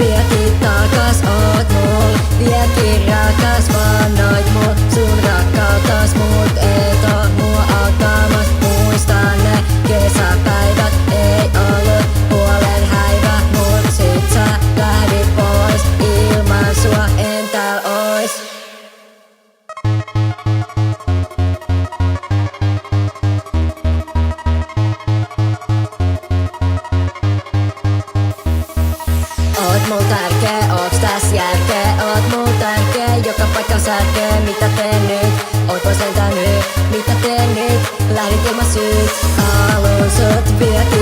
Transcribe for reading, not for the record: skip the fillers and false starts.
vietit takas, oot mul vieläkin rakas, vannoit mul sun rakkautas, mut et oo mua auttamas. Muistan ne kesäpäivät, ei ollut puolen häivä, mut sit sä lähdit pois, ilman sua en tääl ois. Oot mul tärkeä, ooks täs järkeä? Oot mul tärkeä, joka paikka särkee. Mitä teen nyt? Oot pois entä nyt? Mitä teen nyt? Lähdit ilman syyt. Haluun sut vietiin